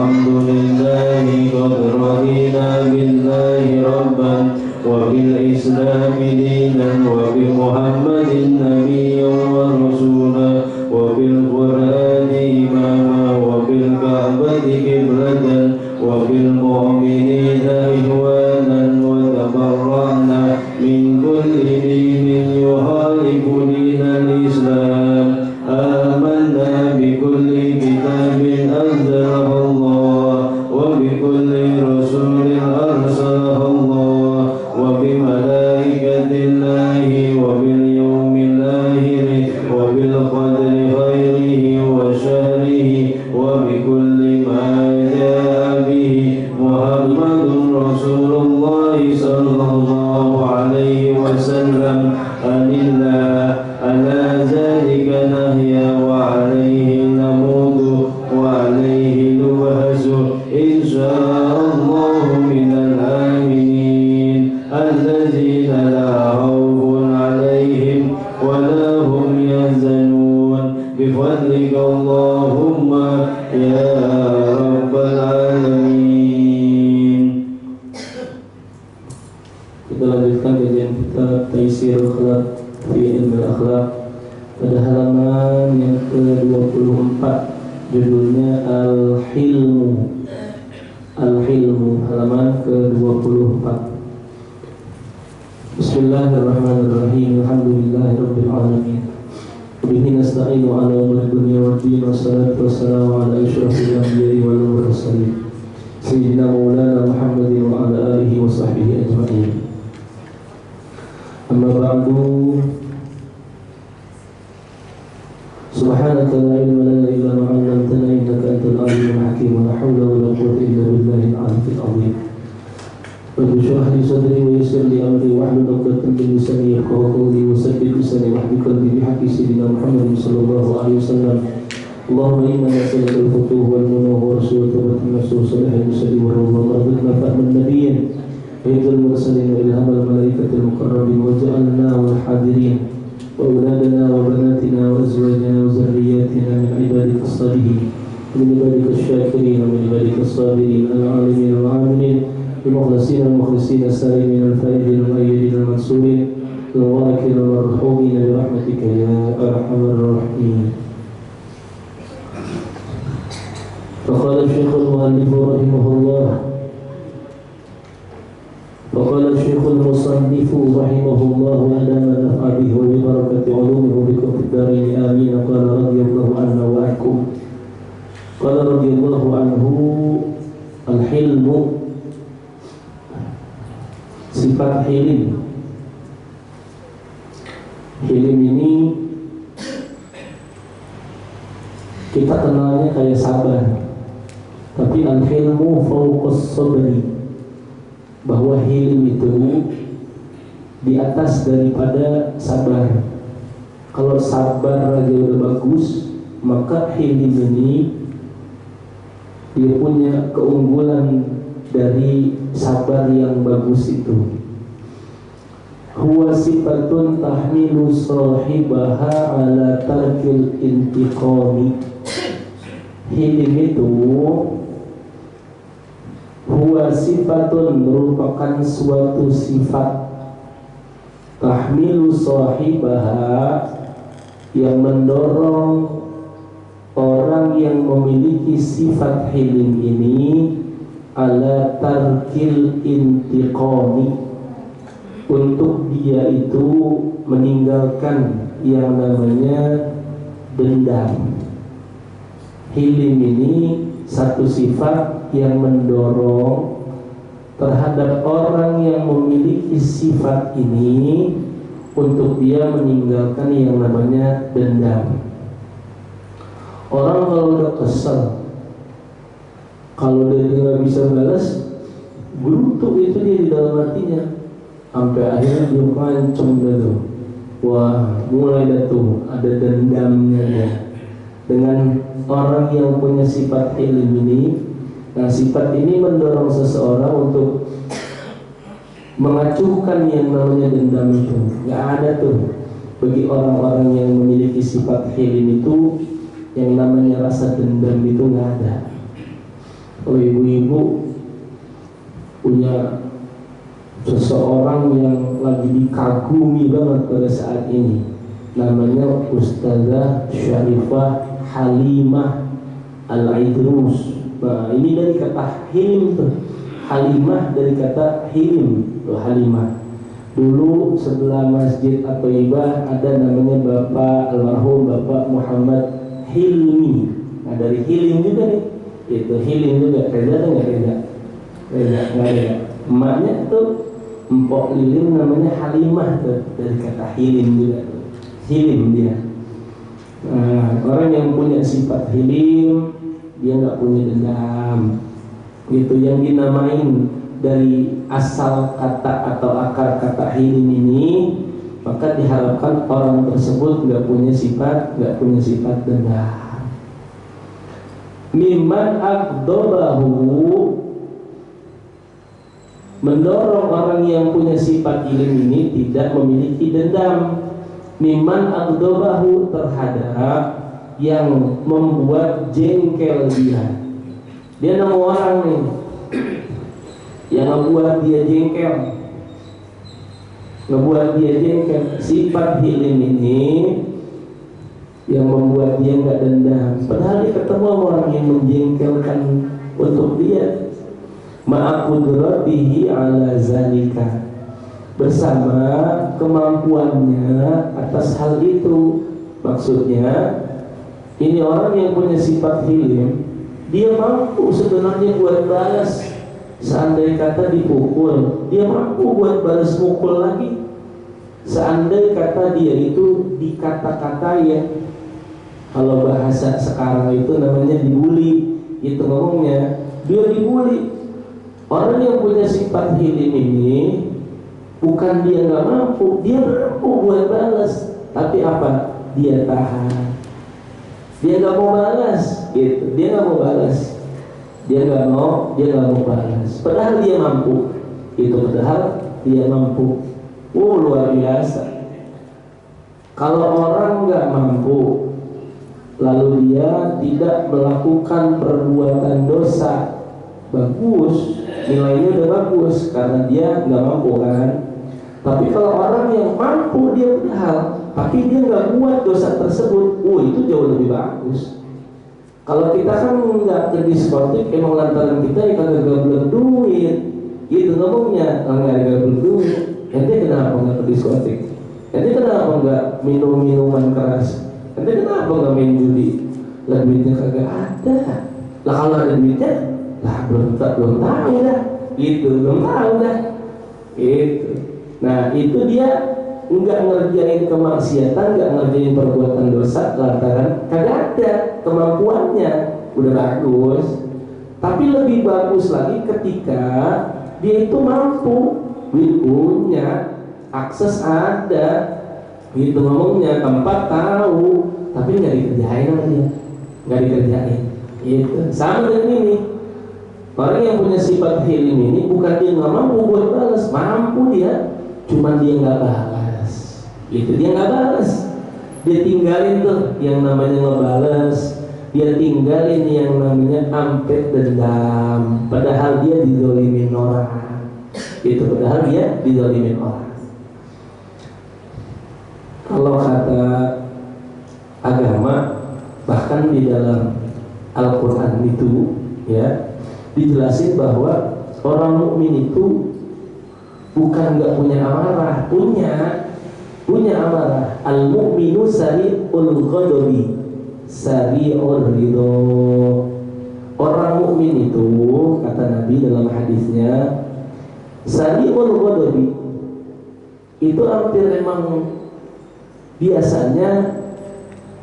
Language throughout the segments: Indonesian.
الحمد لله قد رضينا بالله ربا وبالإسلام دينا وبمحمد نبيا ورسولا وبالقرآن إماما وبالكعبة قبلة وبالمؤمنين إخوانا وتبرأنا من كل دين يخالف دين الإسلام آمنا بكل كتاب أنزله الله وبكل رسول أرسله الله وبملائكة الله وباليوم الآخر وبالقدر خيره وشره وبكل ما جاء به محمد رسول الله صلى الله عليه وسلم أن الله على ذلك نحيا وعليه نموت وعليه نبعث إن شاء الله من الآمنين الذين لا خوف عليهم ولا هم يحزنون بفضلك اللهم يا رب العالمين. Kita lanjutkan kajian kita Taisir Akhlaq fi Ilmi Akhlaq pada halaman yang ke-24, judulnya Al-Hilmu. Al-Hilmu, halaman ke-24. Bismillahirrahmanirrahim. Alhamdulillahirabbil alamin. Bihi nasta'inu ala umuri dunya waddin, wassalatu wassalamu ala asyrafil anbiya'i wal mursalin sayyidina maulana Muhammadin wa ala alihi wa sahbihi ajma'in. Amma ba'du. Subhanaka la ilma lana illa ma 'allamtana innaka antal alimul hakim wa la hawla wa la quwwata illa billahil 'aliyyil 'azim. Rabbi shrah li sadri wa yassir li amri wahlul 'uqdatam min lisani yafqahu qawli wa saddid lisani wahdid qalbi bihaqqi sayyidina Muhammad sallallahu alaihi wasallam. Allahumma inna nas'aluka al-futuh wal munah wa rasulullah an-nasr salihul muslimin wa rabbana fahman nabiyyin wa mursalin wa ilhamal malaikatil muqarrabin wa ja'alna wal hadirin wa auladana wa banatina wa azwajana wa zurriyyatina min ibadika as-salihin min ibadika asy-syakirin wa min ibadika as-sabirin al-alimin wal-amilin بمخلصين المخلصين السالمين الفائزين المؤيدين المنصورين الوارثين المرحومين برحمتك يا أرحم الراحمين. فقال الشيخ المؤلف رحمه الله فقال الشيخ المصنف رحمه الله أدام نفع به وببركة علومه بكم في الدارين آمين. قال رضي الله عنه وعنكم. قال رضي الله عنه الحلم. Sifat hilim. Hilim ini kita kenalnya kayak sabar, tapi al-hilmu fawqas sabri, bahwa hilim itu di atas daripada sabar. Kalau sabar aja udah bagus, maka hilim ini dia punya keunggulan dari sabar yang bagus itu. Huwa sifatun tahmilu sahibaha ala tarkil intiqami. Hilim itu huwa sifatun, merupakan suatu sifat, tahmilu sahibaha, yang mendorong orang yang memiliki sifat hilim ini ala tarkil intiqami, untuk dia itu meninggalkan yang namanya dendam. Hilim ini satu sifat yang mendorong terhadap orang yang memiliki sifat ini untuk dia meninggalkan yang namanya dendam. Orang kalau udah kesel, kalau dia nggak bisa balas, gerutu itu dia di dalam hatinya, sampai akhirnya dia ngancem dulu. Wah, mulai dah tuh ada dendamnya dia dengan orang yang punya sifat hilim ini. Nah, sifat ini mendorong seseorang untuk mengacuhkan yang namanya dendam itu. Nggak ada tuh bagi orang-orang yang memiliki sifat hilim itu yang namanya rasa dendam itu nggak ada. Kalau ibu-ibu punya seseorang yang lagi dikagumi banget pada saat ini, namanya Ustazah Syarifah Halimah Al-Idrus. Nah, ini dari kata hilim tuh. Halimah dari kata hilim tuh, Halimah. Dulu sebelah Masjid At-Thaibah ada namanya Bapak almarhum Bapak Muhammad Hilmi. Nah, dari hilim juga nih. Itu hilim juga. Reza ada nggak Reza? Reza nggak ada. Emaknya tuh Mpok Lilim namanya Halimah tuh, dari kata hilim juga tuh. Hilim dia. Nah, orang yang punya sifat hilim, dia nggak punya dendam. Itu yang dinamain dari asal kata atau akar kata hilim ini, maka diharapkan orang tersebut nggak punya sifat dendam. Mimman aqdabahu, mendorong orang yang punya sifat hilim ini tidak memiliki dendam. Mimman aqdabahu, terhadap yang membuat jengkel dia. Dia nemu orang nih yang ngebuat dia jengkel, sifat hilim ini yang membuat dia nggak dendam. Padahal dia ketemu orang yang menjengkelkan untuk dia. Ma'aqudratihi ala zalika, bersama kemampuannya atas hal itu. Maksudnya ini orang yang punya sifat hilim, dia mampu sebenarnya buat balas. Seandai kata dipukul, dia mampu buat balas mukul lagi. Seandai kata dia itu dikata-katain, kalau bahasa sekarang itu namanya dibully, itu ngomongnya dia dibully. Orang yang punya sifat hilim ini, bukan dia nggak mampu, dia mampu buat balas. Tapi apa? Dia tahan. Dia nggak mau balas, gitu. Dia nggak mau balas. Dia nggak mau balas. Padahal dia mampu. Padahal dia mampu. Luar biasa. Kalau orang nggak mampu, lalu dia tidak melakukan perbuatan dosa, bagus, nilainya udah bagus karena dia nggak mampu kan. Tapi kalau orang yang mampu, dia padahal, tapi dia nggak buat dosa tersebut, itu jauh lebih bagus. Kalau kita kan nggak ke diskotik, emang lantaran kita kagak gablek duit, gitu ngomongnya, nggak gablek duit. Ente kenapa nggak ke diskotik? Ente kenapa nggak minum minuman keras? Ente kenapa nggak main judi? Lah duitnya kagak ada. Lah kalau ada duitnya, lah belum tahu dah. Belum tahu dah. Nah itu dia nggak ngerjain kemaksiatan, nggak ngerjain perbuatan dosa lantaran kagak ada kemampuannya. Udah bagus. Tapi lebih bagus lagi ketika dia itu mampu, punya akses ada, ngomongnya, tempat tahu, tapi nggak dikerjain sama dia, nggak dikerjain. Sama dengan ini. Orang yang punya sifat hilim ini bukan dia nggak mampu buat balas, mampu dia, cuman dia nggak balas. Dia nggak balas, dia tinggalin tuh yang namanya ngebales, dia tinggalin yang namanya ampet dendam. Padahal dia dizolimin orang, padahal dia dizolimin orang. Kalau kata agama, bahkan di dalam Al-Quran itu dijelasin bahwa orang mukmin itu bukan nggak punya amarah, punya amarah. Al-mu'minu sari'ul ghadabi sari'ul ridho. Orang mukmin itu, kata Nabi dalam hadisnya, sari'ul ghadabi itu hampir memang biasanya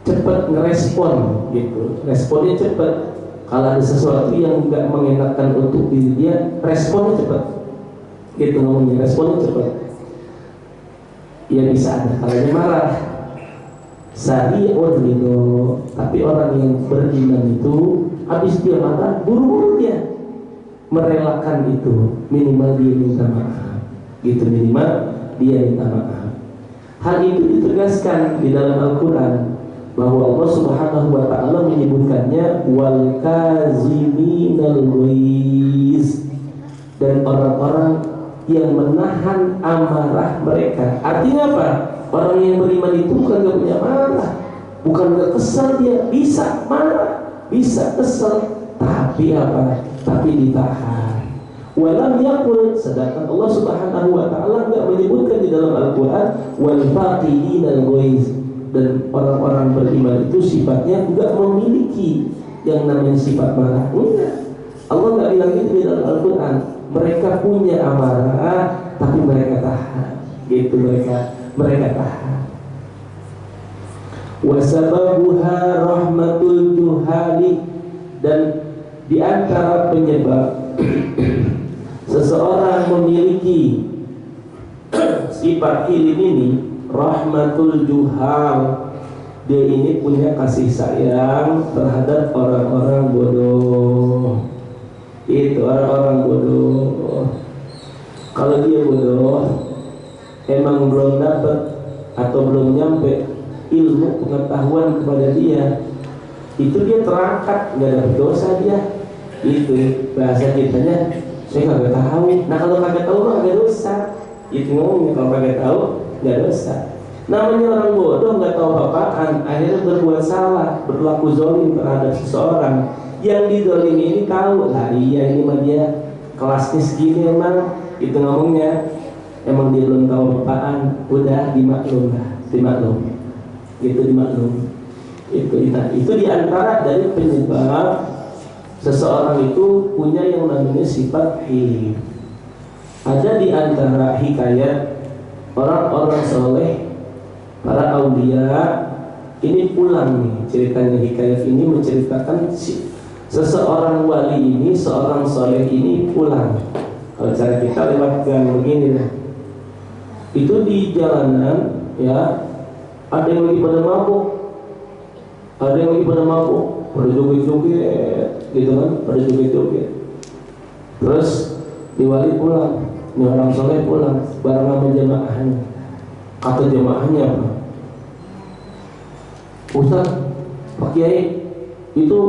cepat ngerespon, responnya cepat. Kalau ada sesuatu yang nggak mengenakan untuk diri dia, responnya cepat, ngomongnya, responnya cepat. Ya bisa ada kalanya marah, sari'ul ridho. Tapi orang yang beriman itu, habis dia marah, buru-buru dia merelakan itu, minimal dia minta maaf, minimal dia minta maaf. Hal itu ditegaskan di dalam Al-Quran. bahwa Allah Subhanahu wa taala menyebutkannya wal kaziminal ghaiz, dan orang-orang yang menahan amarah mereka. Artinya apa? Orang yang beriman itu bukan gak punya marah, bukan gak kesal, dia bisa marah, bisa kesal, tapi apa? Tapi ditahan. Walam yakul, sedangkan Allah Subhanahu wa taala enggak menyebutkan di dalam Al-Qur'an wal faqidinal ghaiz, dan orang-orang beriman itu sifatnya enggak memiliki yang namanya sifat marah. Enggak. Allah enggak bilang itu di dalam Al-Qur'an. Mereka punya amarah tapi mereka tahan. Gitu mereka tahan. Wa sababuha rahmatul juhali, dan di antara penyebab seseorang memiliki sifat ilim ini, rahmatul juhal, dia ini punya kasih sayang terhadap orang-orang bodoh. Itu orang-orang bodoh. Kalau dia bodoh, emang belum dapat atau belum nyampe ilmu pengetahuan kepada dia, itu dia terangkat, nggak ada dosa dia. Itu bahasa kitanya, saya kagak tahu. Nah kalau kagak tahu mah kagak dosa. Itu ngomongnya, kalau kagak tahu nggak dosa. Namanya orang bodoh, nggak tahu apa-apaan, akhirnya berbuat salah, berlaku zolim terhadap seseorang. Yang dizolimi ini tahu, lah iya ini mah dia kelasnya segini emang. Itu ngomongnya, emang dia belum tahu apa-apaan, udah dimaklum lah, dimaklum. Itu dimaklum. Itu diantara dari penyebab seseorang itu punya yang namanya sifat hilim. Ada di antara hikayat orang-orang soleh, para aulia, ini pulang nih ceritanya. Hikayat ini menceritakan seseorang wali ini, seorang soleh ini pulang. Kalau cara kita lewat gang begini lah, itu di jalanan ya, ada yang lagi pada mabuk, pada joget-joget gitu kan, pada joget-joget. Terus di wali pulang, ini orang soleh pulang bareng sama jamaahnya. Kata jamaahnya apa? Ustaz, Pak Kiai, itu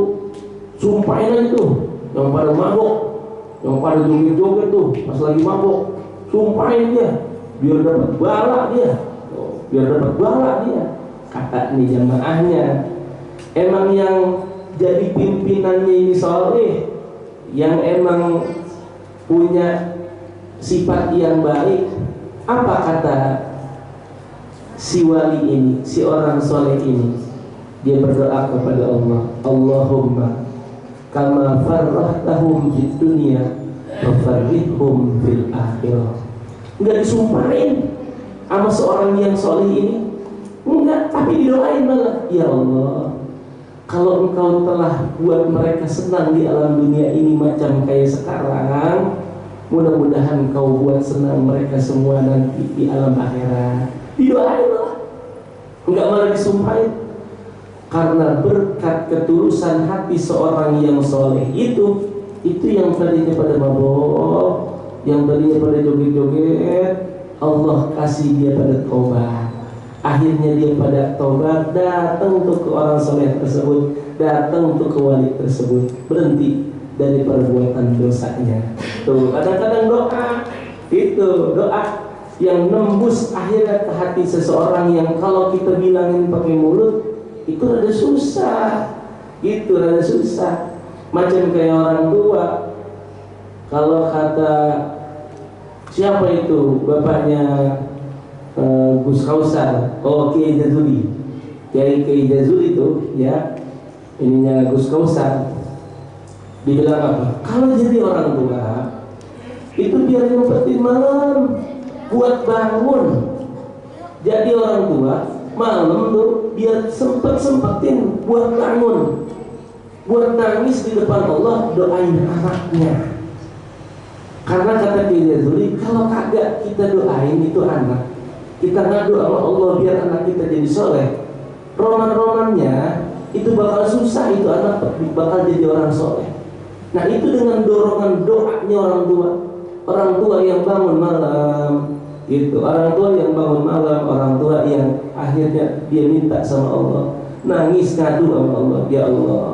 sumpahin aja tuh yang pada mabuk, yang pada joget-joget tuh pas lagi mabuk, sumpahin dia biar dapat bala dia. Kata nih jamaahnya, emang yang jadi pimpinannya ini soleh, yang emang punya sifat yang baik. Apa kata si wali ini, si orang soleh ini? Dia berdoa kepada Allah, Allahumma kama farrahtahum fid dunya fafarrihhum fil akhirah. Enggak disumpahin sama seorang yang soleh ini, enggak, tapi didoain malah, ya Allah, kalau engkau telah buat mereka senang di alam dunia ini macam kayak sekarang, mudah-mudahan engkau buat senang mereka semua nanti di alam akhirat. Didoain malah, enggak malah disumpahin. Karena berkat ketulusan hati seorang yang soleh itu yang tadinya pada mabok, yang tadinya pada joget-joget, Allah kasih dia pada tobat. Akhirnya dia pada tobat, datang untuk ke orang soleh tersebut, datang untuk ke wali tersebut, berhenti dari perbuatan dosanya. Tuh, kadang-kadang doa, itu doa yang nembus akhirnya ke hati seseorang yang kalau kita bilangin pakai mulut itu rada susah, macam kayak orang tua. Kalau kata siapa itu bapaknya Gus Kausar, Kiai Jazuli, Kiai Jazuli itu ya, ininya Gus Kausar, dibilang apa? Kalau jadi orang tua itu biar nyempetin malam buat bangun. Jadi orang tua malam tuh biar sempetin buat bangun, buat nangis di depan Allah, doain anaknya. Karena kata Kiai Jazuli, kalau kagak kita doain itu anak, kita ngadu sama Allah biar anak kita jadi soleh, roman-romannya itu bakal susah, itu anak bakal jadi orang soleh. Nah itu dengan dorongan doanya orang tua yang bangun malam, itu orang tua yang bangun malam, orang tua yang akhirnya dia minta sama Allah, nangis ngadu sama Allah, ya Allah,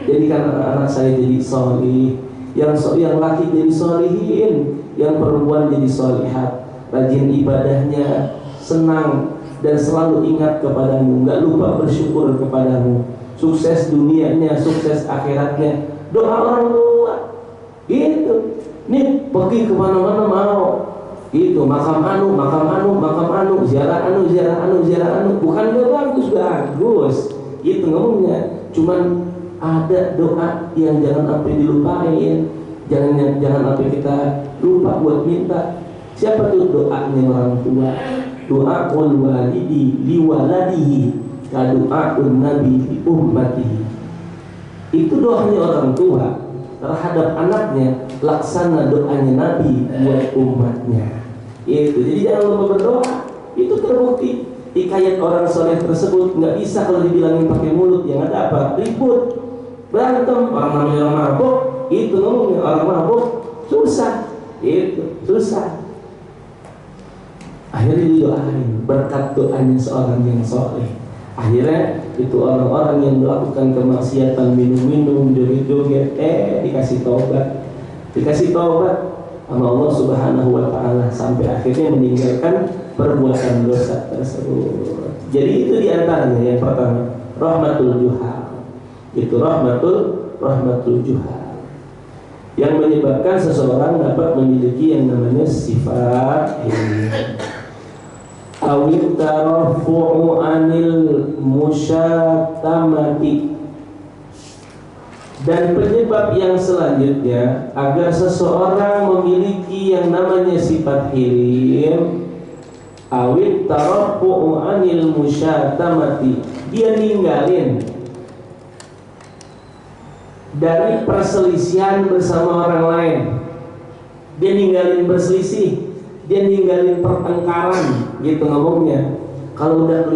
jadikan anak-anak saya jadi solih, yang laki jadi solihin, yang perempuan jadi solihat, rajin ibadahnya, senang dan selalu ingat kepadamu, nggak lupa bersyukur kepadamu, sukses dunianya, sukses akhiratnya. Doa orang tua gitu. Nih pergi kemana-mana mau itu makam anu, ziarah anu, bukan gak bagus itu ngomongnya. Cuman ada doa yang jangan sampai dilupain, jangan sampai kita lupa buat minta. Siapa tuh doanya orang tua? Doa qul walidi liwaladihi ka doaun nabi li ummatihi. Itu doanya orang tua terhadap anaknya, laksana doanya Nabi buat umatnya. Itu. Jadi jangan lupa berdoa. Itu terbukti. Hikayat orang soleh tersebut nggak bisa kalau dibilangin pakai mulut, yang ada apa? Ribut, berantem. Orang namanya orang mabuk, itu ngomongnya orang mabuk susah. Itu susah. Akhirnya didoain berkat doanya seorang yang soleh. Akhirnya itu orang-orang yang melakukan kemaksiatan, minum-minum, joget-joget, dikasih taubat sama Allah Subhanahu wa Ta'ala, sampai akhirnya meninggalkan perbuatan dosa tersebut. Jadi itu diantaranya yang pertama, rahmatul juhal. Itu rahmatul juhal yang menyebabkan seseorang dapat memiliki yang namanya sifat ini. Awit tarafu'u anil musyatamati. Dan penyebab yang selanjutnya agar seseorang memiliki yang namanya sifat hilim, awit tarafu'u anil musyatamati, dia ninggalin dari perselisihan bersama orang lain. Dia ninggalin berselisih, dia ninggalin pertengkaran, gitu ngomongnya. Kalau udah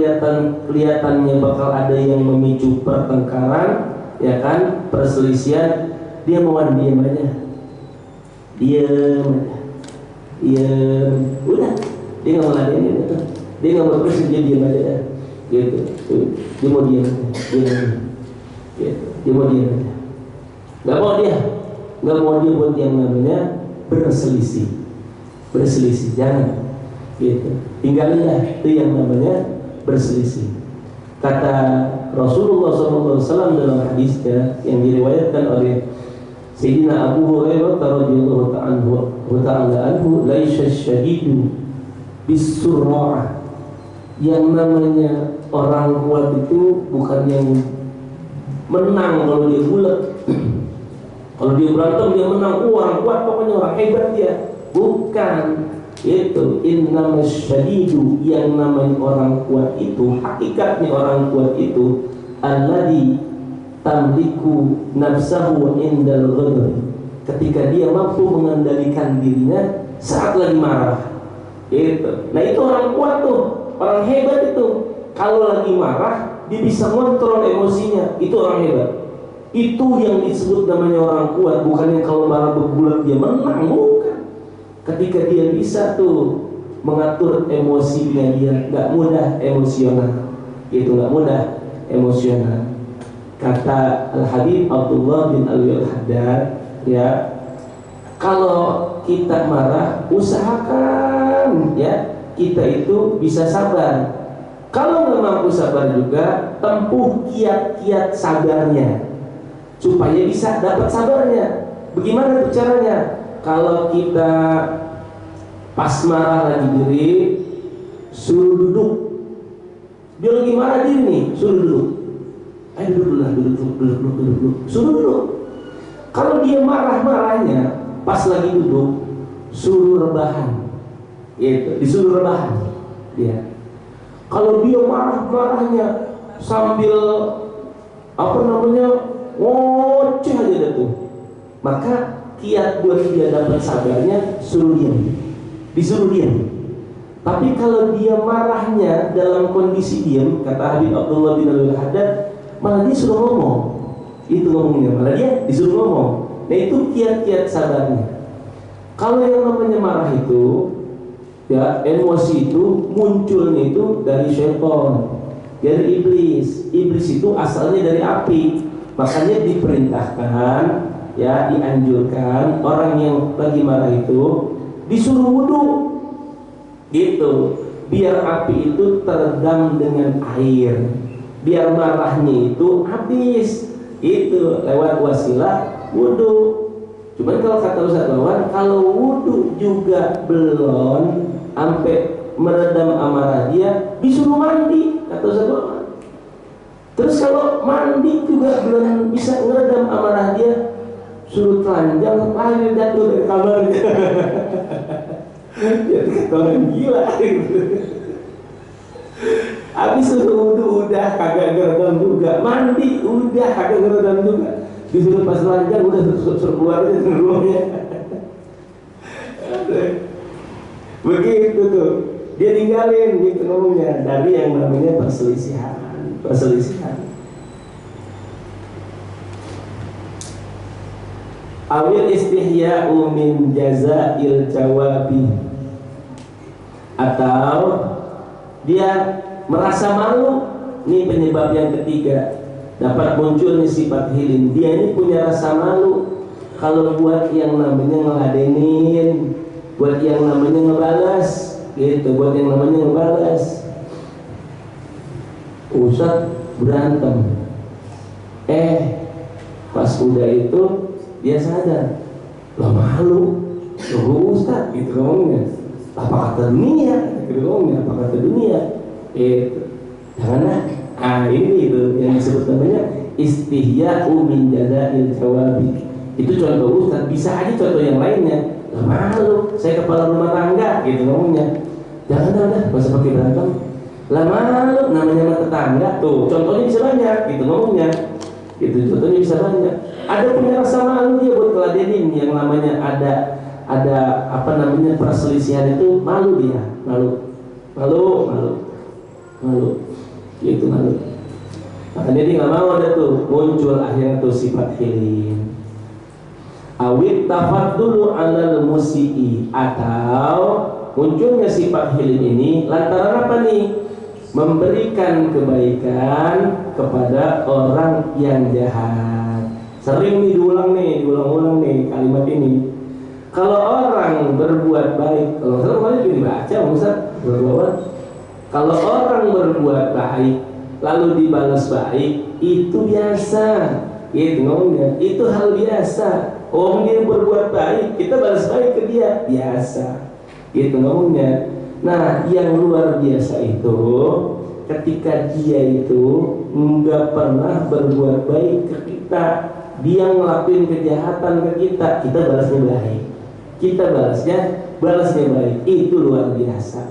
kelihatannya bakal ada yang memicu pertengkaran, ya kan, perselisihan, dia mau diam aja, udah, dia nggak mau ladenin itu, dia nggak mau terus, dia diam aja, gitu, dia mau diam, dia mau diam aja, nggak mau dia buat yang namanya berselisih, jangan, gitu, tinggalinlah itu yang namanya berselisih. Kata Rasulullah SAW dalam hadisnya yang diriwayatkan oleh Sayyidina Abu Hurairah radhiyallahu ta'ala anhu, laisa syadidu bisurra'ah, yang namanya orang kuat itu bukan yang menang kalau dia bulat. Kalau dia berantem dia menang, orang kuat, pokoknya orang hebat dia. Bukan. Itu innamas syadidu, yang namanya orang kuat itu, hakikatnya orang kuat itu alladzi tamliku nafsahu indal ghadab, ketika dia mampu mengendalikan dirinya saat lagi marah. Itu. Nah itu orang kuat tuh, orang hebat itu. Kalau lagi marah dia bisa kontrol emosinya, itu orang hebat. Itu yang disebut namanya orang kuat, bukan yang kalau marah berbulat dia menang, bukan. Ketika dia bisa tuh mengatur emosinya, dia nggak mudah emosional, itu nggak mudah emosional. Kata Al Habib Abdullah bin Alwi Al Haddad, ya, kalau kita marah usahakan ya kita itu bisa sabar. Kalau nggak mampu sabar juga, tempuh kiat-kiat sabarnya supaya bisa dapat sabarnya. Bagaimana tuh caranya? Kalau kita pas marah lagi diri, suruh duduk. Dia lagi marah diri nih, suruh duduk. Ayo duduk. Suruh duduk. Kalau dia marahnya pas lagi duduk, suruh rebahan. Gitu, disuruh rebahan. Dia. Kalau dia marahnya sambil ngoceh aja tuh, maka kiat buat dia dapat sabarnya disuruh diam. Tapi kalau dia marahnya dalam kondisi diam, kata Habib Abdullah bin Alwi Haddad, malah dia suruh ngomong. Itu ngomongnya, malah dia disuruh ngomong. Nah itu kiat-kiat sabarnya. Kalau yang namanya marah itu, ya emosi itu munculnya itu dari syaitan. dari iblis. Iblis itu asalnya dari api, makanya diperintahkan, ya, dianjurkan orang yang lagi marah itu disuruh wudu, gitu, biar api itu teredam dengan air, biar marahnya itu habis, itu lewat wasilah wudu. Cuman kalau kata Ustaz Wawan, kalau wudu juga belum sampai meredam amarah dia, disuruh mandi, kata Ustaz Wawan. Terus kalau mandi juga belum bisa meredam amarah dia, suruh telanjang, air jatuh dari kamarnya. Jadi kata orang gila gitu. Habis suruh wudu udah kagak ngeredam juga, mandi udah kagak ngeredam juga, disuruh pas telanjang udah suruh keluar aja dari rumahnya. Begitu tuh, dia tinggalin gitu ngomongnya, dari yang namanya perselisihan. Awil istihya'u min jazail jawabi, atau dia merasa malu. Ini penyebab yang ketiga dapat munculnya sifat hilim. Dia ini punya rasa malu kalau buat yang namanya ngeladenin, buat yang namanya ngebalas, gitu, buat yang namanya ngebalas. Ustaz berantem, pas udah itu dia sadar, lah malu, loh Ustaz, gitu ngomongnya. Apa kata dunia? Gitu ngomongnya, apa kata dunia? Janganlah. Ini itu yang disebut namanya istihya'u min jazail jawabi. Itu contoh Ustaz, bisa aja contoh yang lainnya. Lah malu, saya kepala rumah tangga, gitu ngomongnya. Jangan dah, masa pakai berantem. Lah malu, namanya sama tetangga. Tuh, contohnya bisa banyak, gitu ngomongnya. Gitu, contohnya bisa banyak. Ada punya rasa malu dia buat keladenin, yang namanya ada apa namanya perselisihan itu, malu dia, malu, gitu malu. Makanya dia nggak mau ada tuh muncul akhirnya tuh sifat hilim. Awit tafaddulu alal musii, atau munculnya sifat hilim ini lantaran apa nih? Memberikan kebaikan kepada orang yang jahat. Sering nih diulang-ulang nih kalimat ini. Kalau orang berbuat baik, kalau sering kali dibaca Ustaz, kalau orang berbuat baik lalu dibalas baik, itu biasa. Gitu ngomongnya, itu hal biasa. Dia berbuat baik, kita balas baik ke dia, biasa. Gitu ngomongnya. Nah, yang luar biasa itu ketika dia itu nggak pernah berbuat baik ke kita, dia ngelakuin kejahatan ke kita, kita balasnya baik. Kita balasnya baik, itu luar biasa.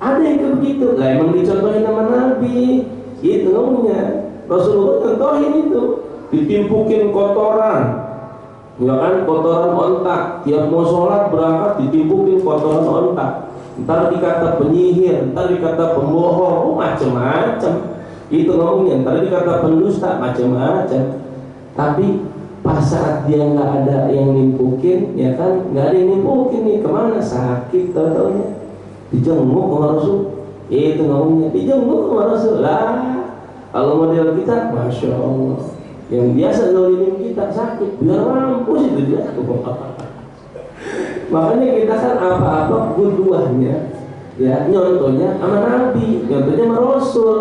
Ada yang begitu, lah emang dicontohin sama Nabi, itu ngomongnya. Rasulullah contohin itu, ditimpukin kotoran, ya kan, kotoran ontak. Tiap mau sholat berangkat ditimpukin kotoran ontak. Ntar dikata penyihir, ntar dikata pembohong, macem-macem. Itu ngomongnya, ntar dikata pendusta, macem-macem. Tapi pas saat dia nggak ada yang nimpukin, ya kan, nggak ada yang nimpukin nih, kemana? Sakit tau-taunya dijenguk sama Rasul. Itu ngomongnya, dijenguk sama Rasul lah. Kalau model kita, masya Allah, yang biasa zalimin kita sakit, biar mampus itu dia. Makanya kita kan apa-apa kuduahnya, ya nyontohnya sama Nabi, nyontohnya sama Rasul.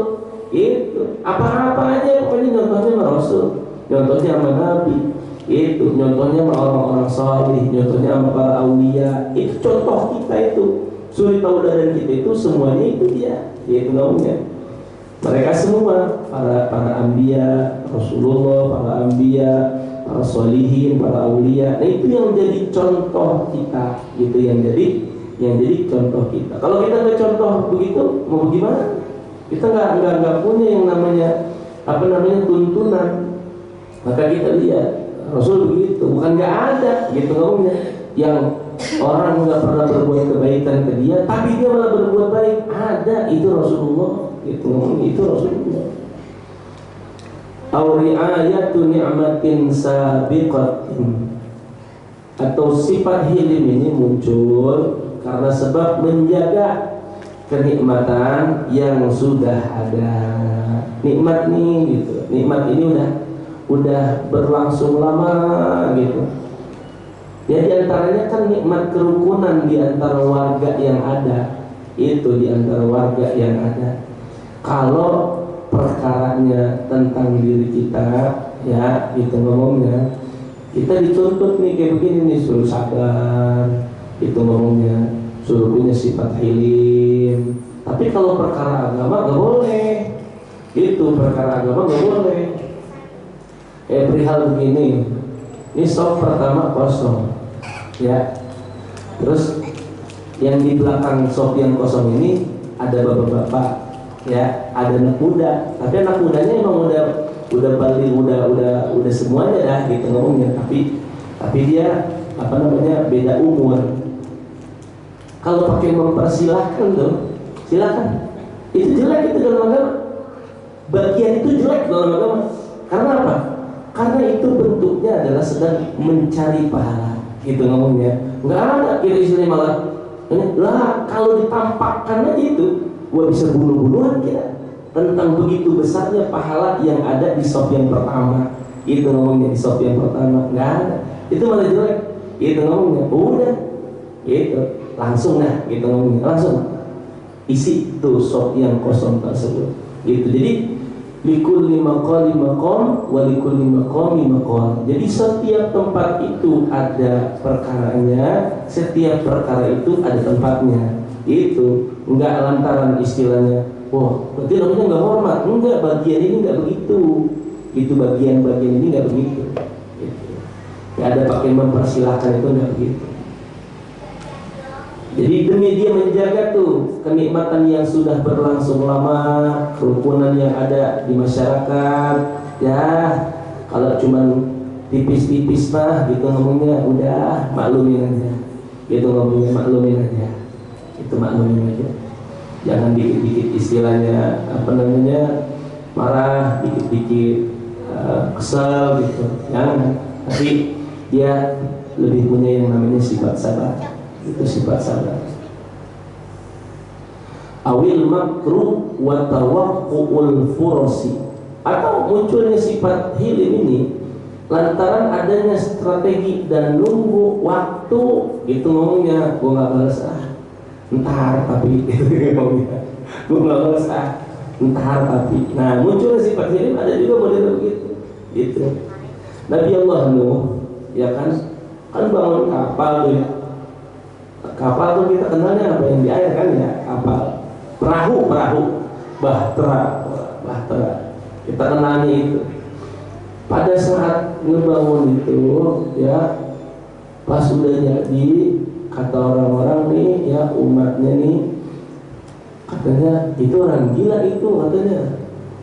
Itu apa-apa aja pokoknya nyontohnya sama Rasul, nyontohnya sama Nabi. Itu nyontohnya sama orang-orang salih, nyontohnya sama para aulia. Itu contoh kita itu. Suri tauladan kita itu semuanya itu dia. Itu ngomongnya. Mereka semua para anbiya, Rasulullah, para anbiya, para solihin, para aulia. Nah itu yang jadi contoh kita, gitu yang jadi contoh kita. Kalau kita nggak contoh begitu, mau gimana? Kita nggak punya yang namanya apa namanya tuntunan. Maka kita lihat Rasul begitu, bukan nggak ada, gitu ngomongnya. Yang orang nggak pernah berbuat kebaikan ke dia, tapi dia malah berbuat baik, ada, itu Rasulullah, gitu ngomongnya, itu Rasulullah. Ri'ayatu ni'matin sabiqatin, atau sifat hilim ini muncul karena sebab menjaga kenikmatan yang sudah ada. Nikmat nih gitu, nikmat ini udah berlangsung lama gitu. Ya diantaranya kan nikmat kerukunan di antara warga yang ada. Itu di antara warga yang ada. Kalau perkaranya tentang diri kita, ya itu ngomongnya, kita dituntut nih kayak begini nih, suruh sabar, itu ngomongnya, suruh punya sifat hilim. Tapi kalau perkara agama gak boleh. Itu perkara agama gak boleh. Perihal begini, ini sop pertama kosong, ya. Terus yang di belakang sop yang kosong ini ada bapak-bapak, ya, ada anak muda. Tapi anak mudanya emang udah balik, udah semuanya dah gitu ngomongnya. Tapi dia beda umur. Kalau pakai mempersilahkan tuh, silakan. Itu jelek itu dalam agama. Bagian itu jelek dalam agama. Karena apa? Karena itu bentuknya adalah sedang mencari pahala. Gitu ngomongnya. Enggak ada kira istilah malah. Lah kalau ditampakkan aja itu, gua bisa bunuh-bunuhan kita. Tentang begitu besarnya pahala yang ada di sop yang pertama. Itu ngomongnya di sop yang pertama. Enggak ada. Itu malah jelek. Itu ngomongnya. Udah. Gitu. Langsung dah. Gitu ngomongnya. Langsung isi tuh sop yang kosong tersebut. Gitu. Jadi likulli maqali maqam wa likulli maqami maqal. Jadi setiap tempat itu ada perkaranya, setiap perkara itu ada tempatnya. Itu enggak lantaran istilahnya, wah, berarti namanya enggak hormat. Enggak, bagian ini enggak begitu. Itu bagian-bagian ini enggak begitu. Gitu. Enggak ada pakai mempersilahkan, itu enggak begitu. Jadi demi dia menjaga tuh kenikmatan yang sudah berlangsung lama, kerukunan yang ada di masyarakat. Ya, kalau cuman tipis-tipis mah gitu ngomongnya, udah maklumin aja. Gitu ngomongnya, maklumin aja. Itu maklumin aja. Jangan dikit-dikit istilahnya marah, dikit-dikit kesel gitu. Jangan. Tapi dia lebih punya yang namanya sifat sabar. Itu sifat sabar. Awil makruh wa tawaqqu'ul furasi. Atau munculnya sifat hilim ini lantaran adanya strategi dan nunggu waktu. Gitu ngomongnya, gua gak balas entar tapi ngomongnya, gua gak balas entar tapi. Nah, munculnya sifat hilim ada juga model begitu. Gitu. Nabi Allah Nuh, ya kan bangun kapal tuh ya. Kapal tuh kita kenalnya apa yang di air kan ya, kapal, perahu, bahtera. Kita kenalnya itu. Pada saat ngebangun itu, ya, pas sudah jadi, kata orang-orang nih, ya umatnya nih, katanya itu orang gila itu katanya.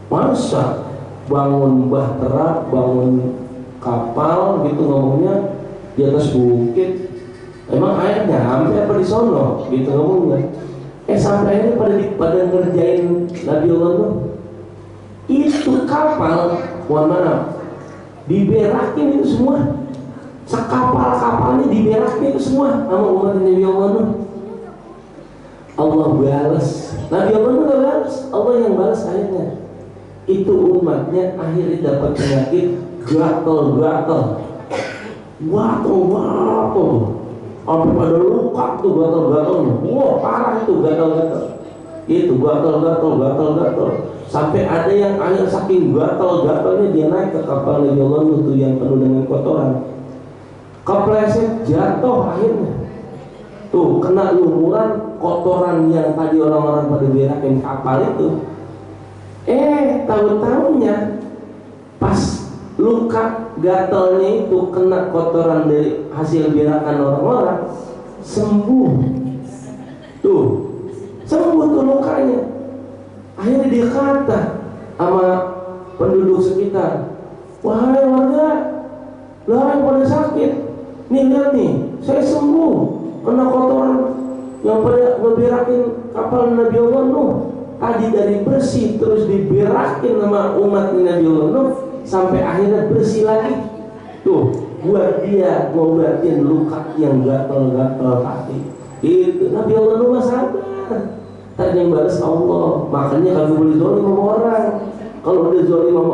Masa bangun bahtera, bangun kapal gitu ngomongnya di atas bukit. Emang airnya sampai apa di sono? Gitu ngomongnya. Sampai akhirnya pada ngerjain Nabi Allah tuh. Itu kapal, mohon maaf, diberakin itu semua. Sekapal-kapalnya diberakin itu semua sama umat Nabi Allah tuh. Allah balas. Nabi Allah tuh gak balas, Allah yang balas akhirnya. Itu umatnya akhirnya dapat penyakit gatal-gatal. Sampai pada luka tuh gatal-gatalnya. Wah, parah itu gatal-gatal. Itu gatal-gatal. Sampai ada yang akhir saking gatal-gatalnya dia naik ke kapal Nabi Allah itu yang penuh dengan kotoran. Kepleset jatuh akhirnya. Tuh kena lumuran kotoran yang tadi orang-orang pada berakin kapal itu. Tahu-tahunya pas luka gatalnya itu kena kotoran dari hasil berakan orang-orang, sembuh tuh lukanya. Akhirnya dia kata sama penduduk sekitar, wahai warga, lah yang pada sakit nih, lihat nih, saya sembuh kena kotoran yang pada ngeberakin kapal Nabi Allah Nuh. Tadi dari bersih terus diberakin sama umat Nabi Allah Nuh sampai akhirnya bersih lagi. Tuh, buat dia ngobatin luka yang gatal-gatal tadi. Itu Nabi Allah Nuh sabar. ntar yang balas Allah. Makanya kalau boleh zolim sama orang, kalau udah zolim sama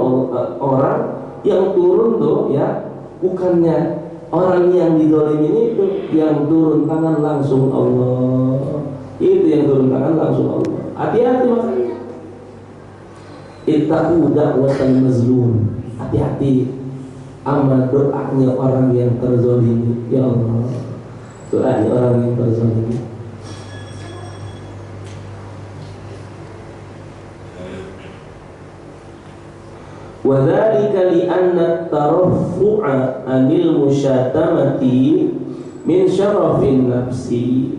orang, yang turun tuh ya bukannya orang yang dizolimi itu, yang turun tangan langsung Allah. Itu yang turun tangan langsung Allah. Hati-hati makanya. Ittaqu da'watal mazlum. Hati-hati sama doanya orang yang terzolimi. Ya Allah, doanya orang yang terzolimi. Wadzalika li'anna taraffu'a 'anil musyatamati min syarafin nafsi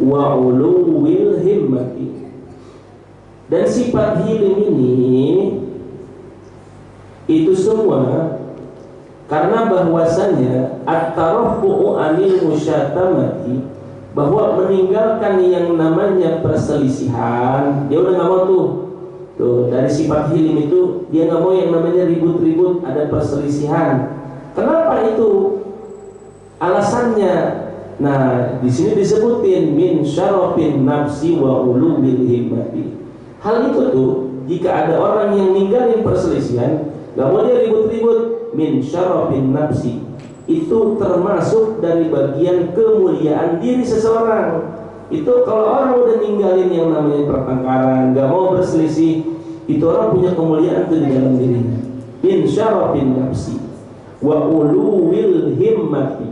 wa 'uluwil himmati. Dan sifat hilim ini itu semua karena bahwasanya at-taraffu'u 'anil musyatamati, bahwa meninggalkan yang namanya perselisihan. Dia udah nggak mau tuh, dari sifat hilim itu dia nggak mau yang namanya ribut-ribut, ada perselisihan. Kenapa itu? Alasannya, nah di sini disebutin min syarafin nafsi wa ulubil himmati. Hal itu tuh, jika ada orang yang ninggalin perselisihan, nggak mau dia ribut-ribut, min syarafin nafsi, itu termasuk dari bagian kemuliaan diri seseorang. Itu kalau orang udah ninggalin yang namanya pertengkaran, gak mau berselisih, itu orang punya kemuliaan tuh di dalam dirinya. Min syarafin nafsi wa uluwil himmati,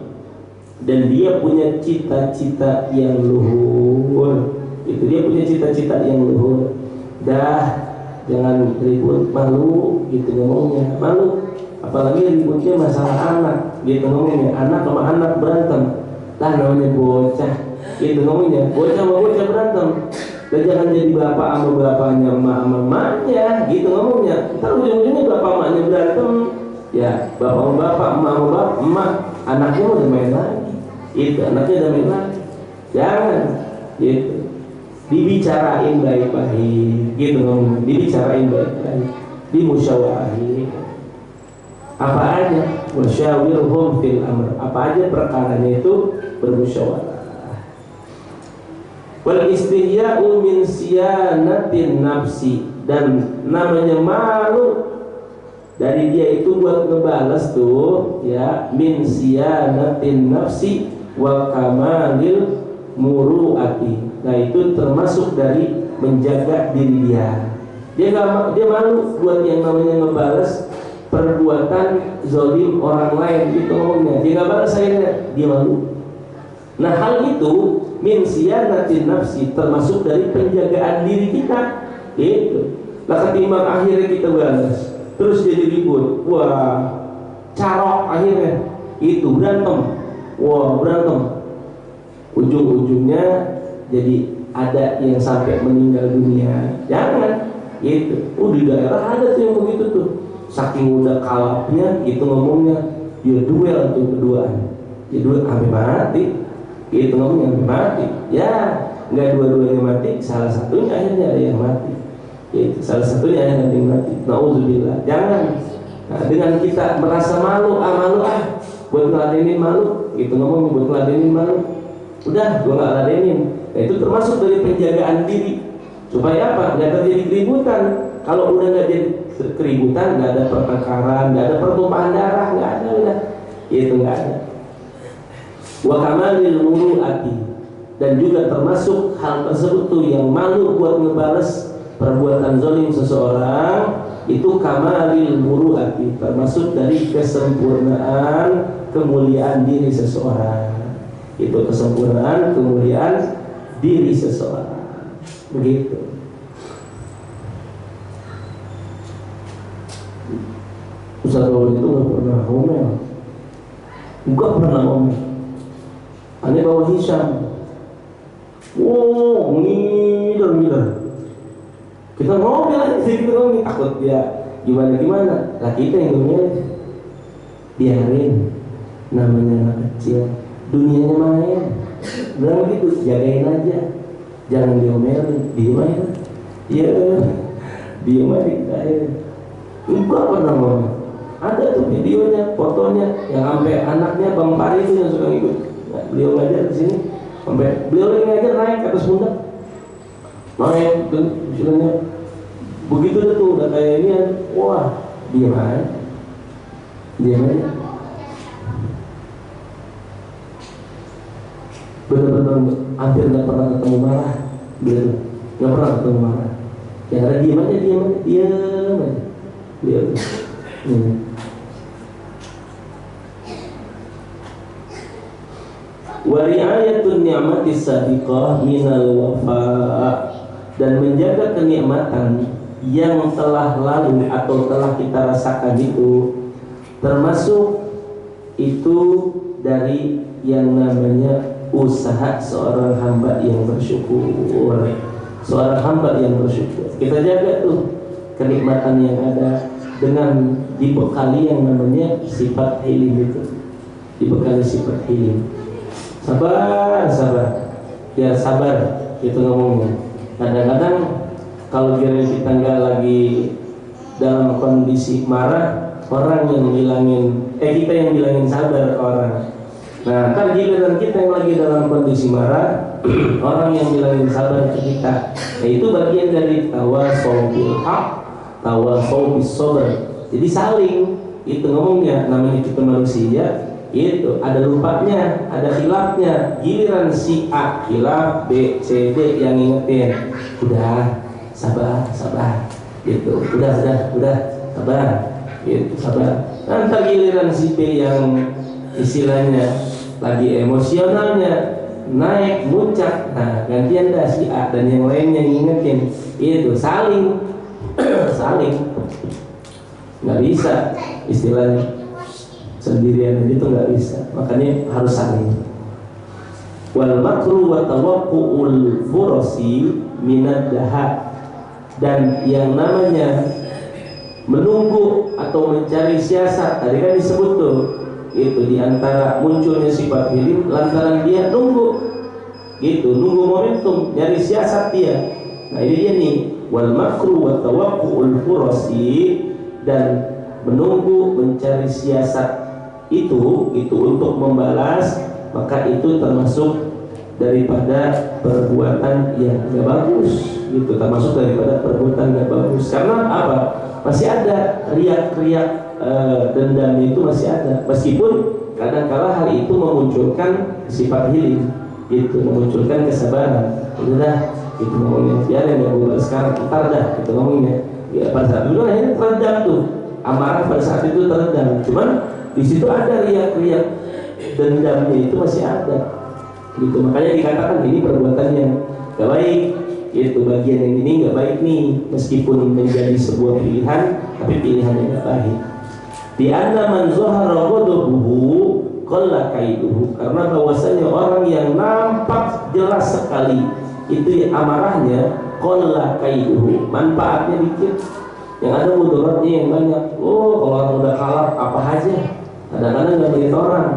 dan dia punya cita-cita yang luhur. Itu dia punya cita-cita yang luhur. Dah, jangan ribut, malu gitu ngomongnya, malu. Apalagi ributnya masalah anak gitu ngomongnya, anak sama anak berantem. Lah namanya bocah gitu ngomongnya, bocah sama bocah berantem. Dan jangan jadi bapak sama bapaknya, emak sama emaknya gitu ngomongnya. Ntar ujung-ujungnya bapak emaknya berantem, ya bapak sama bapak, emak sama bapak, emak, anaknya udah main lagi. Itu anaknya udah main lagi. Jangan gitu. Dibicarain baik-baik gitu ngomongnya, dibicarain baik-baik, dimusyawarahin. Apa aja, wasyawirhum fil amr, apa aja perkaranya itu bermusyawarah. Wal istihya'u min siyanatin nafsi, dan namanya malu dari dia itu buat ngebales tuh ya, min siyanatin nafsi wa kamalil muru'ati. Nah itu termasuk dari menjaga diri dia. Dia malu buat yang namanya ngebales perbuatan zolim orang lain gitu ngomongnya. Dia nggak balas akhirnya, dia malu. Nah hal itu min siyanatin nafsi, termasuk dari penjagaan diri kita. Itu. Lah ketimbang akhirnya kita balas, terus jadi ribut, wah carok akhirnya, itu berantem, wah berantem. Ujung-ujungnya jadi ada yang sampai meninggal dunia. Jangan gitu. Di daerah ada tuh yang begitu tuh. Saking udah kalapnya gitu ngomongnya, dia duel tuh keduaan, dia duel sampai mati gitu ngomongnya, sampai mati. Ya nggak dua-duanya mati, salah satunya akhirnya ada yang mati gitu. Salah satunya akhirnya ada yang mati. Nauzubillah. Jangan. Nah, dengan kita merasa malu buat ngeladenin malu gitu ngomongnya, buat ngeladenin malu, udah gua nggak ladenin. Nah, itu termasuk dari penjagaan diri supaya apa? Nggak terjadi keributan. Kalau udah nggak jadi keributan, nggak ada pertengkaran, nggak ada pertumpahan darah, nggak ada, udah itu nggak ada. Wa kamalil muru'ati, dan juga termasuk hal tersebut tuh yang malu buat ngebales perbuatan zalim seseorang, itu kamalil muru'ati, termasuk dari kesempurnaan kemuliaan diri seseorang. Itu kesempurnaan kemuliaan diri seseorang, begitu. Ustaz Rawal itu nggak pernah ngomel, nggak pernah ngomel. Aneh bawa Hisham, wow ngiler. Kita ngomel aja, kita ngomel, takut dia gimana. Lah kita yang ngomel, biarin, namanya anak kecil, dunianya main. Bilang gitu, jagain aja, jangan diomelin, diem aja. Iya, diem aja. Enggak pernah ngomel. Ada tuh videonya, fotonya, yang sampai anaknya Bang Pari itu yang suka ngikut. Nah, beliau ngajar di sini, sampai beliau lagi ngajar naik ke atas pundak. naik istilahnya begitu tuh udah kayak ini, wah diam aja. Benar-benar hampir nggak pernah ketemu marah, gitu. Nggak pernah ketemu marah. Yang ada diam aja. Wa ri'ayatun ni'mati sabiqah minal wafa, dan menjaga kenikmatan yang telah lalu atau telah kita rasakan itu termasuk itu dari yang namanya usaha seorang hamba yang bersyukur. Seorang hamba yang bersyukur, kita jaga tuh kenikmatan yang ada dengan dibekali yang namanya sifat hilim itu. Dibekali sifat hilim. Sabar, biar sabar itu ngomongnya. Kadang-kadang kalau kita nggak lagi dalam kondisi marah, orang yang bilangin, kita yang bilangin sabar orang. Nah, ntar giliran kita yang lagi dalam kondisi marah, orang yang bilangin sabar ke kita. Nah, itu bagian dari tawasau bil haq, tawasau bis sabr. Jadi saling itu ngomongnya, namanya kita manusia. Itu ada lupanya, ada khilafnya. Giliran si A khilaf, B, C, D yang ingetin, udah sabar, gitu. Udah sabar, gitu, sabar. Nanti giliran si B yang istilahnya lagi emosionalnya naik muncak, nah gantian dah si A dan yang lainnya yang ingetin. Itu saling nggak bisa istilahnya sendirian itu nggak bisa, makanya harus saling. Wal makru wa tawaqqu'ul furasi minad daha, dan yang namanya menunggu atau mencari siasat tadi kan disebut tuh, itu diantara munculnya sifat hilim lantaran dia nunggu, gitu, nunggu momentum, nyari siasat dia. Nah ini dia nih, wal makru wa tawaqqu'ul furasi, dan menunggu mencari siasat itu untuk membalas, maka itu termasuk daripada perbuatan yang gak bagus, gitu, termasuk daripada perbuatan gak bagus. Karena apa? Masih ada riak-riak dendam itu masih ada, meskipun kadang-kala hal itu memunculkan sifat hilim, itu memunculkan kesabaran. Udah, itu ngomongnya biarin ya bu, sekarang ntar dah, itu ngomongnya. Ya pada saat itu akhirnya teredam tuh, amarah pada saat itu teredam. Cuman di situ ada riak-riak dendamnya itu masih ada, gitu. Makanya dikatakan ini perbuatan yang gak baik, itu bagian yang ini gak baik nih, meskipun menjadi sebuah pilihan, tapi pilihannya gak baik. Di anna man zahara ghadabuhu qalla kaiduhu, karena bahwasanya orang yang nampak jelas sekali itu amarahnya, qalla kaiduhu, manfaatnya dikit, yang ada mudaratnya yang banyak. Oh, kalau orang udah kalah apa aja. Kadang-kadang nggak lihat orang,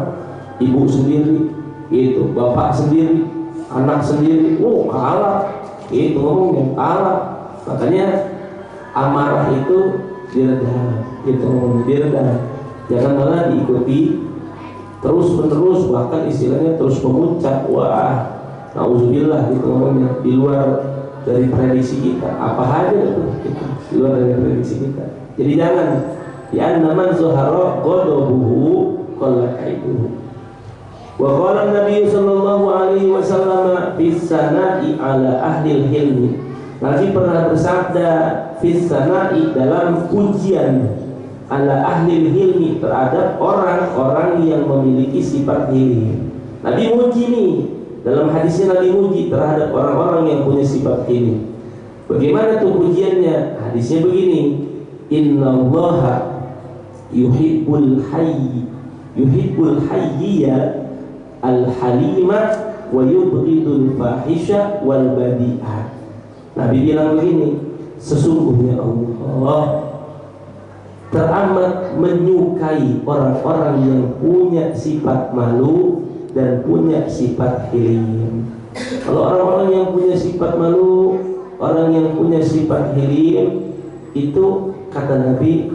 ibu sendiri, itu bapak sendiri, anak sendiri, kalah, itu ngomongnya kalah. Makanya amarah itu diredam, itu ngomongnya diredam. Jangan malah diikuti terus menerus, bahkan istilahnya terus memuncak. Wah, nauzubillah, itu ngomongnya di luar dari prediksi kita. Apa aja itu, di luar dari prediksi kita. Jadi jangan. Ya naman zuhara ghadabuhu qalla kaiduhu. Wa qala Nabi sallallahu alaihi wasallam fi sana'i ala ahli hilmi. Nabi pernah bersabda fi sana'i, dalam pujian, ala ahli hilmi, terhadap orang-orang yang memiliki sifat hilim. Nabi muji nih, dalam hadisnya Nabi muji terhadap orang-orang yang punya sifat hilim. Bagaimana tuh pujiannya? Hadisnya begini, innallaha yuhibbul hayya al-halima wa yubghidul fahisha wal badi'ah. Nabi bilang begini, sesungguhnya Allah teramat menyukai orang-orang yang punya sifat malu dan punya sifat hilim. Kalau orang-orang yang punya sifat malu, orang yang punya sifat hilim, itu kata Nabi,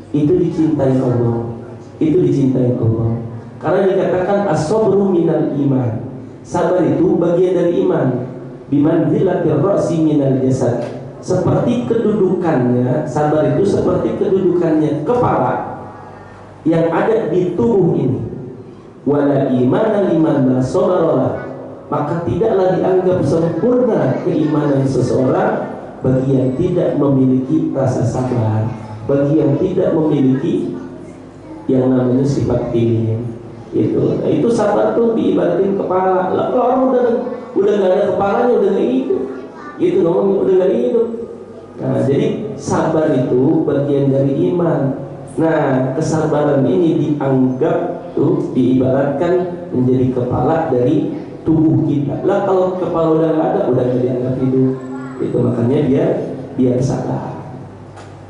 itu dicintai Allah, itu dicintai Allah. Karena dikatakan as-sabru minal iman, sabar itu bagian dari iman. bimanzilatir ra'si minal jasad, seperti kedudukannya, sabar itu seperti kedudukannya kepala yang ada di tubuh ini. Wala imana liman la sabara, maka tidaklah dianggap sempurna keimanan seseorang bagi yang tidak memiliki rasa sabar, bagi yang tidak memiliki yang namanya sifat ilim. Itu sabar tuh diibaratin kepala. Lah kalau orang udah nggak ada kepalanya, udah nggak hidup. Itu ngomongnya udah nggak hidup. Nah, jadi sabar itu bagian dari iman. Nah, kesabaran ini dianggap tuh diibaratkan menjadi kepala dari tubuh kita. Lah kalau kepala udah nggak ada, udah nggak dianggap hidup. Itu makanya dia sabar.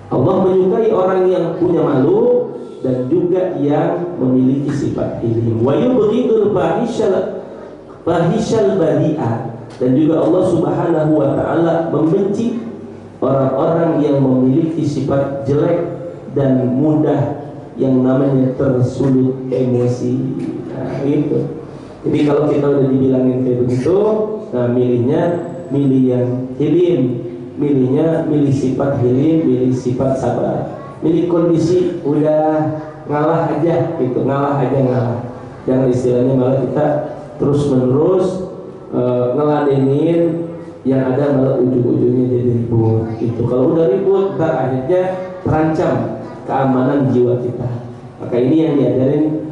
Allah menyukai orang yang punya malu dan juga yang memiliki sifat ilim. Wa yubghidul fahishal badi'ah, dan juga Allah Subhanahu wa taala membenci orang-orang yang memiliki sifat jelek dan mudah yang namanya tersulut emosi. Nah, itu. Jadi kalau kita udah dibilangin kayak begitu, nah milih yang hilim, milih sifat hilim, milih sifat sabar, milih kondisi udah ngalah aja gitu, ngalah. Jangan istilahnya malah kita terus menerus ngeladenin, yang ada malah ujung-ujungnya jadi ribut gitu. Kalau udah ribut, ntar akhirnya terancam keamanan jiwa kita. Maka ini yang diajarin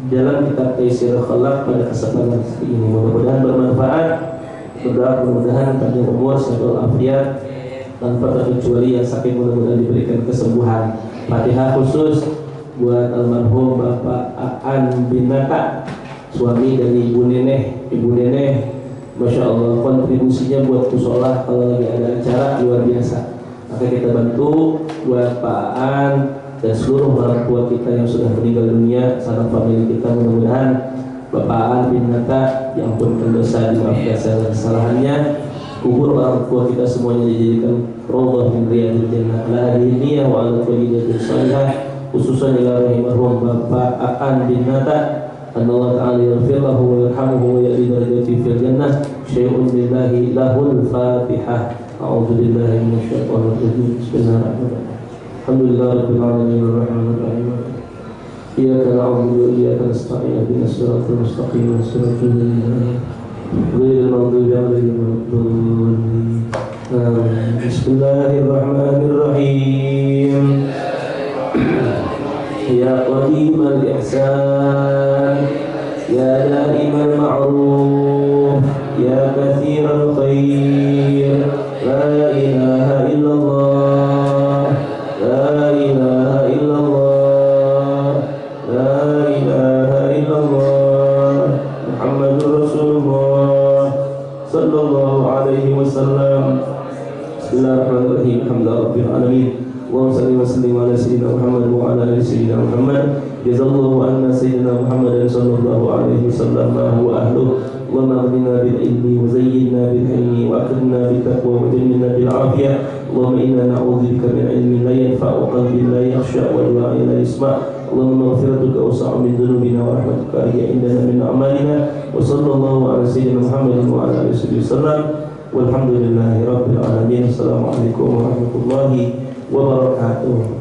dalam kitab Taisir Khalaq pada kesempatan ini. Mudah-mudahan bermanfaat. Mudah-mudahan panjang umur, sehat walafiat, tanpa terkecuali yang sakit mudah-mudahan diberikan kesembuhan. Fatihah khusus buat almarhum Bapak Aan bin Nata, suami dari Ibu Neneh. Masya Allah, kontribusinya buat musola kalau lagi ada acara luar biasa. Maka kita bantu buat Pak Aan dan seluruh orang tua kita yang sudah meninggal dunia, sanak famili kita. Mudah-mudahan Bapak Aan bin Nata diampunkan dosa, dimaafkan segala kesalahannya. Kubur orang tua kita semuanya dijadikan rawdah min riyadil jannah ala hadhihi wa ala kulli salihah, khususan ila rahimahum Bapak Aan bin Nata. Allah Ta'ala yaghfir lahu wa yarhamuhu wa ya'li darajati fil jannah. Syai'un billahi lahul fatihah. A'udzu billahi minasyaitonir rajim. Bismillahirrahmanirrahim. Alhamdulillahi rabbil alamin arrahmanir rahim. Iyyaka na'budu wa iyyaka nasta'in. Ihdinas siratal mustaqim. Siratal ladzina ghairil maghdubi 'alaihim waladdallin. Bismillahirrahmanirrahim. Ya qadimal ihsan, ya daimal ma'ruf, ya katsiral khair, la ilaha illallah, la ilaha illallah, la ilaha illallah, Muhammadur Rasulullah sallallahu alaihi wasallam. Bismillahirrahmanirrahim. Alhamdulillahirabbil alamin. Allahumma salli wa sallim ala sayyidina Muhammad wa ala ali sayyidina Muhammad. Jazallahu anna sayyidina Muhammadan sallallahu alaihi wasallam ma huwa ahluh. Allahumma aghnina bil ilmi wa zayyinna bil hilmi wa akrimna bit taqwa wa jannibna bil afiyah. Allahumma inna na'udzubika min ilmin la yanfa' wa qalbin la yakhsha' wa du'a'in la yasma'. Allahumma maghfiratuka awsa'u min dhunubina wa rahmatuka hiya indana min a'malina. Wa sallallahu ala sayyidina Muhammadin wa ala alihi wasallam. Walhamdulillahi rabbil alamin. Assalamualaikum warahmatullahi wabarakatuh.